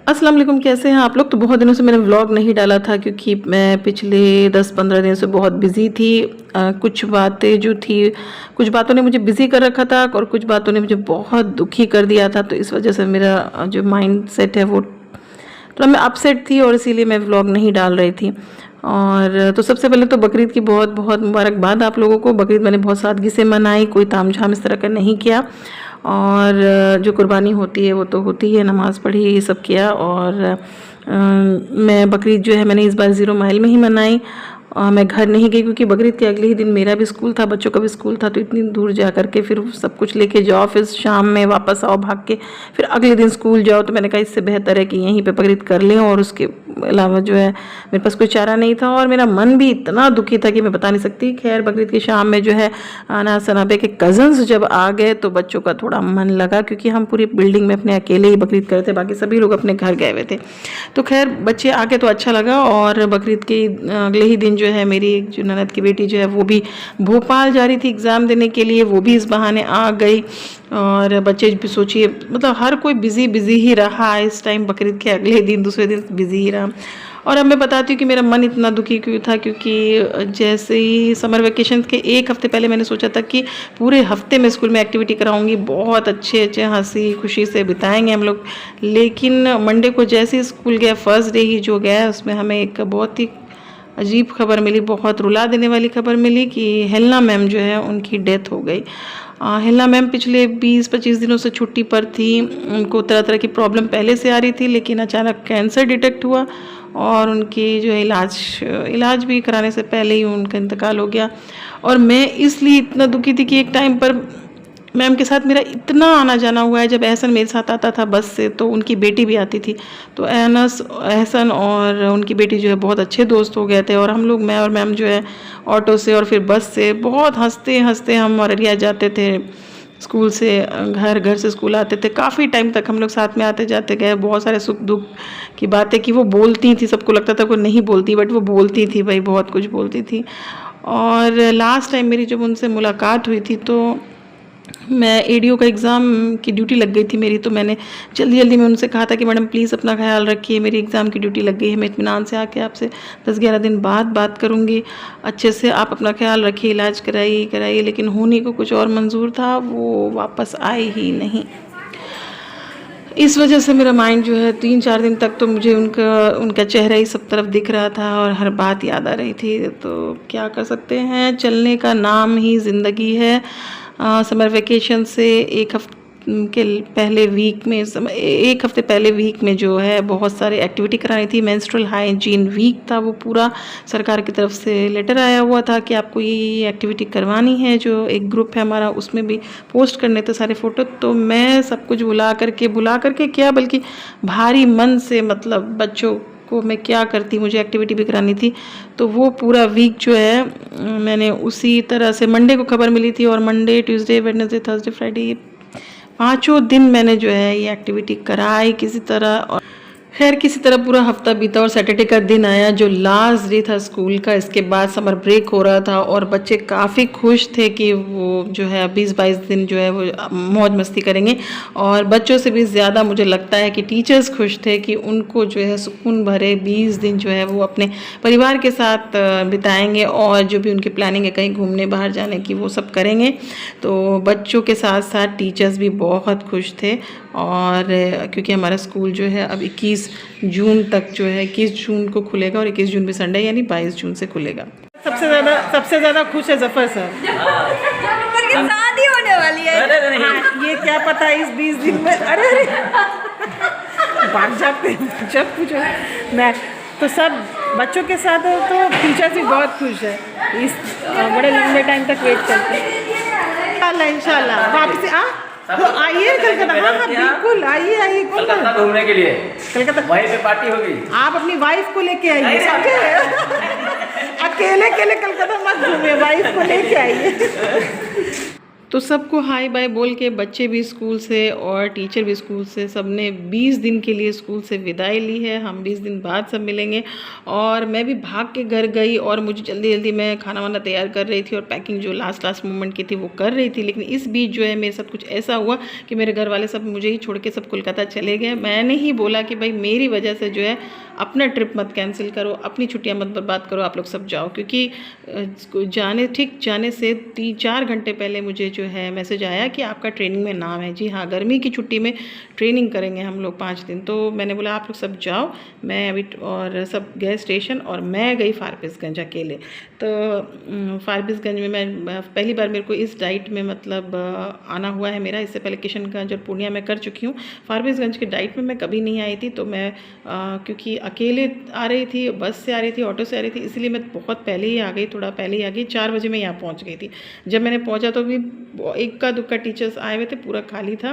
अस्सलाम वालेकुम, कैसे हैं आप लोग। तो बहुत दिनों से मैंने व्लॉग नहीं डाला था क्योंकि मैं पिछले 10-15 दिन से बहुत बिज़ी थी। कुछ बातें जो थी, कुछ बातों ने मुझे बिज़ी कर रखा था और कुछ बातों ने मुझे बहुत दुखी कर दिया था। तो इस वजह से मेरा जो माइंड सेट है वो थोड़ा मैं अपसेट थी और इसीलिए मैं व्लॉग नहीं डाल रही थी। और तो सबसे पहले तो बकरीद की बहुत बहुत मुबारकबाद आप लोगों को। बकरीद मैंने बहुत सादगी से मनाई, कोई तामझाम इस तरह का नहीं किया। और जो कुर्बानी होती है वो तो होती है, नमाज़ पढ़ी, ये सब किया। और मैं बकरीद जो है मैंने इस बार 0 माइल में ही मनाई। मैं घर नहीं गई क्योंकि बकरीद के अगले ही दिन मेरा भी स्कूल था, बच्चों का भी स्कूल था। तो इतनी दूर जा करके फिर सब कुछ लेके जाओ, फिर शाम में वापस आओ भाग के, फिर अगले दिन स्कूल जाओ। तो मैंने कहा इससे बेहतर है कि यहीं पे बकरीद कर लें। और उसके अलावा जो है मेरे पास कोई चारा नहीं था और मेरा मन भी इतना दुखी था कि मैं बता नहीं सकती। खैर बकरीद की शाम में जो है आना सनाबे के कज़न्स जब आ गए तो बच्चों का थोड़ा मन लगा, क्योंकि हम पूरी बिल्डिंग में अपने अकेले ही बकरीद कर रहे थे, बाकी सभी लोग अपने घर गए हुए थे। तो खैर बच्चे आके तो अच्छा लगा। और बकरीद के अगले ही दिन जो है मेरी एक जो ननद की बेटी जो है वो भी भोपाल जा रही थी एग्ज़ाम देने के लिए, वो भी इस बहाने आ गई। और बच्चे भी सोचिए, मतलब हर कोई बिज़ी बिज़ी ही रहा इस टाइम। बकरीद के अगले दिन दूसरे दिन बिज़ी ही रहा। और अब मैं बताती हूँ कि मेरा मन इतना दुखी क्यों था, क्योंकि जैसे ही समर वेकेशन के एक हफ़्ते पहले मैंने सोचा था कि पूरे हफ्ते में स्कूल में एक्टिविटी कराऊंगी, बहुत अच्छे अच्छे हंसी खुशी से बिताएंगे हम लोग। लेकिन मंडे को जैसे ही स्कूल गया, फर्स्ट डे ही जो गया, उसमें हमें एक बहुत ही अजीब खबर मिली, बहुत रुला देने वाली खबर मिली कि हेलना मैम जो है उनकी डेथ हो गई। हेलना मैम पिछले 20-25 दिनों से छुट्टी पर थी। उनको तरह तरह की प्रॉब्लम पहले से आ रही थी, लेकिन अचानक कैंसर डिटेक्ट हुआ और उनकी जो है इलाज भी कराने से पहले ही उनका इंतकाल हो गया। और मैं इसलिए इतना दुखी थी कि एक टाइम पर मैम के साथ मेरा इतना आना जाना हुआ है। जब एहसन मेरे साथ आता था बस से तो उनकी बेटी भी आती थी। तो एहसन और उनकी बेटी जो है बहुत अच्छे दोस्त हो गए थे। और हम लोग, मैं और मैम जो है ऑटो से और फिर बस से बहुत हंसते हंसते हम अररिया जाते थे। स्कूल से घर, घर से स्कूल आते थे। काफ़ी टाइम तक हम लोग साथ में आते जाते गए। बहुत सारे सुख दुख की बातें कि वो बोलती थी, सबको लगता था वो नहीं बोलती, बट वो बोलती थी भाई, बहुत कुछ बोलती थी। और लास्ट टाइम मेरी जब उनसे मुलाकात हुई थी तो मैं एडीओ का एग्ज़ाम की ड्यूटी लग गई थी मेरी। तो मैंने जल्दी जल्दी में उनसे कहा था कि मैडम प्लीज़ अपना ख्याल रखिए, मेरी एग्ज़ाम की ड्यूटी लग गई है, मैं इत्मीनान से आके आपसे 10-11 दिन बाद बात करूँगी, अच्छे से आप अपना ख्याल रखिए, इलाज कराइए कराइए। लेकिन होने को कुछ और मंजूर था, वो वापस आए ही नहीं। इस वजह से मेरा माइंड जो है 3-4 दिन तक तो मुझे उनका चेहरा ही सब तरफ दिख रहा था और हर बात याद आ रही थी। तो क्या कर सकते हैं, चलने का नाम ही ज़िंदगी है। समर वेकेशन से एक हफ्ते के पहले वीक में, एक हफ्ते पहले वीक में जो है बहुत सारी एक्टिविटी करानी थी। मेंस्ट्रुअल हाइजीन वीक था वो पूरा, सरकार की तरफ से लेटर आया हुआ था कि आपको ये एक्टिविटी करवानी है। जो एक ग्रुप है हमारा उसमें भी पोस्ट करने थे सारे फ़ोटो। तो मैं सब कुछ बुला करके क्या, बल्कि भारी मन से, मतलब बच्चों को मैं क्या करती, मुझे एक्टिविटी भी करानी थी। तो वो पूरा वीक जो है मैंने उसी तरह से, मंडे को खबर मिली थी और Monday, Tuesday, Wednesday, Thursday, Friday, 5 दिन मैंने जो है ये एक्टिविटी कराई किसी तरह। और खैर किसी तरह पूरा हफ्ता बीता और सैटरडे का दिन आया जो लास्ट डे था स्कूल का। इसके बाद समर ब्रेक हो रहा था और बच्चे काफ़ी खुश थे कि वो जो है 20-22 दिन जो है वो मौज मस्ती करेंगे। और बच्चों से भी ज़्यादा मुझे लगता है कि टीचर्स खुश थे कि उनको जो है सुकून भरे 20 दिन जो है वो अपने परिवार के साथ बिताएंगे और जो भी उनकी प्लानिंग है कहीं घूमने बाहर जाने की वो सब करेंगे। तो बच्चों के साथ साथ टीचर्स भी बहुत खुश थे। और क्योंकि हमारा स्कूल जो है अब 21 जून तक जो है 21 जून को खुलेगा और 21 जून भी संडे, यानी 22 जून से खुलेगा। सबसे ज़्यादा खुश है जफ़र सर, शादी होने वाली है। हाँ, ये क्या पता इस 20 दिन में। अरे भाग जाते हैं जब पूछो। मैं तो सब बच्चों के साथ तो टीचर्स भी बहुत खुश है, इस बड़े लंबे टाइम तक वेट करते हैं। इंशाल्लाह वापस तो आइए कलकत्ता। हाँ बिल्कुल आइए कलकत्ता घूमने के लिए, कलकत्ता वहीं पे पार्टी होगी। आप अपनी वाइफ को लेके आइए, समझे। अकेले कलकत्ता मत घूमिए, वाइफ को लेके आइए। तो सबको हाय बाय बोल के बच्चे भी स्कूल से और टीचर भी स्कूल से सबने 20 दिन के लिए स्कूल से विदाई ली है। हम 20 दिन बाद सब मिलेंगे। और मैं भी भाग के घर गई और मुझे जल्दी जल्दी मैं खाना वाना तैयार कर रही थी और पैकिंग जो लास्ट मोमेंट की थी वो कर रही थी। लेकिन इस बीच जो है मेरे साथ कुछ ऐसा हुआ कि मेरे घर वाले सब मुझे ही छोड़ के सब कोलकाता चले गए। मैंने ही बोला कि भाई मेरी वजह से जो है अपना ट्रिप मत कैंसिल करो, अपनी छुट्टियां मत बर्बाद करो, आप लोग सब जाओ। क्योंकि जाने से 3-4 घंटे पहले मुझे जो है मैसेज आया कि आपका ट्रेनिंग में नाम है। जी हाँ, गर्मी की छुट्टी में ट्रेनिंग करेंगे हम लोग 5 दिन। तो मैंने बोला आप लोग सब जाओ, मैं अभी और सब गए स्टेशन और मैं गई फारबिसगंज अकेले। तो फारबिसगंज में मैं पहली बार मेरे को इस डाइट में मतलब आना हुआ है मेरा। इससे पहले किशनगंज और पूर्णिया में कर चुकी हूँ। फारबिसगंज की डाइट में मैं कभी नहीं आई थी। तो मैं क्योंकि अकेले आ रही थी, बस से आ रही थी, ऑटो से आ रही थी, इसलिए मैं बहुत पहले ही आ गई, थोड़ा पहले ही आ गई। 4 बजे मैं यहाँ पहुँच गई थी। जब मैंने पहुँचा तो भी इक्का दुक्का टीचर्स आए हुए थे, पूरा खाली था।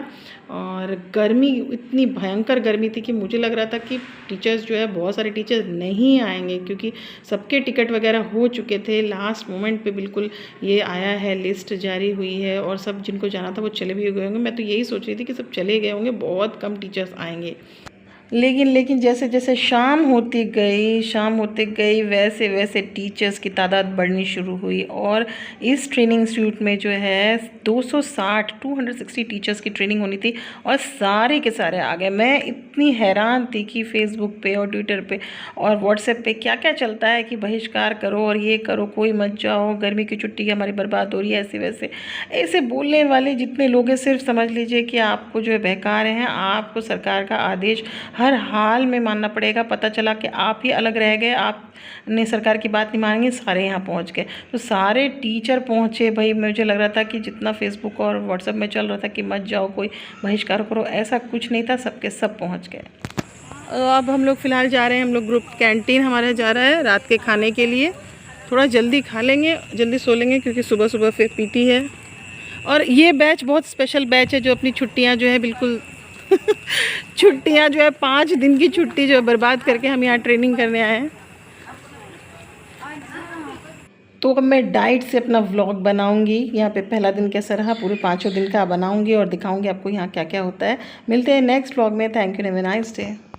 और गर्मी इतनी भयंकर गर्मी थी कि मुझे लग रहा था कि टीचर्स जो है बहुत सारे टीचर्स नहीं आएंगे, क्योंकि सबके टिकट वगैरह हो चुके थे। लास्ट मोमेंट पे बिल्कुल ये आया है, लिस्ट जारी हुई है और सब जिनको जाना था वो चले भी गए होंगे। मैं तो यही सोच रही थी कि सब चले गए होंगे, बहुत कम टीचर्स आएंगे। लेकिन जैसे जैसे शाम होती गई वैसे वैसे टीचर्स की तादाद बढ़नी शुरू हुई। और इस ट्रेनिंग इंस्टीट्यूट में जो है 260 टीचर्स की ट्रेनिंग होनी थी और सारे के सारे आ गए। मैं इतनी हैरान थी कि फेसबुक पे और ट्विटर पे और व्हाट्सएप पे क्या क्या चलता है कि बहिष्कार करो और ये करो, कोई मत जाओ, गर्मी की छुट्टी हमारी बर्बाद हो रही है, ऐसे वैसे ऐसे बोलने वाले जितने लोग हैं, सिर्फ समझ लीजिए कि आपको जो है बहका रहे हैं। आपको सरकार का आदेश हर हाल में मानना पड़ेगा। पता चला कि आप ही अलग रह गए, आपने सरकार की बात नहीं मानेंगे, सारे यहाँ पहुँच गए। तो सारे टीचर पहुँचे। भाई मुझे लग रहा था कि जितना फेसबुक और व्हाट्सएप में चल रहा था कि मत जाओ, कोई बहिष्कार करो, ऐसा कुछ नहीं था, सबके सब पहुँच गए। अब हम लोग फ़िलहाल जा रहे हैं, हम लोग ग्रुप कैंटीन हमारा जा रहा है रात के खाने के लिए। थोड़ा जल्दी खा लेंगे, जल्दी सो लेंगे, क्योंकि सुबह सुबह फिर पीटी है। और ये बैच बहुत स्पेशल बैच है जो अपनी छुट्टियाँ जो है बिल्कुल छुट्टियां जो है 5 दिन की छुट्टी जो है बर्बाद करके हम यहाँ ट्रेनिंग करने आए हैं। तो अब मैं डाइट से अपना व्लॉग बनाऊंगी। यहाँ पे पहला दिन कैसा रहा, पूरे 5 दिन का बनाऊंगी और दिखाऊंगी आपको यहाँ क्या क्या होता है। मिलते हैं नेक्स्ट व्लॉग में। Thank you, have a nice day.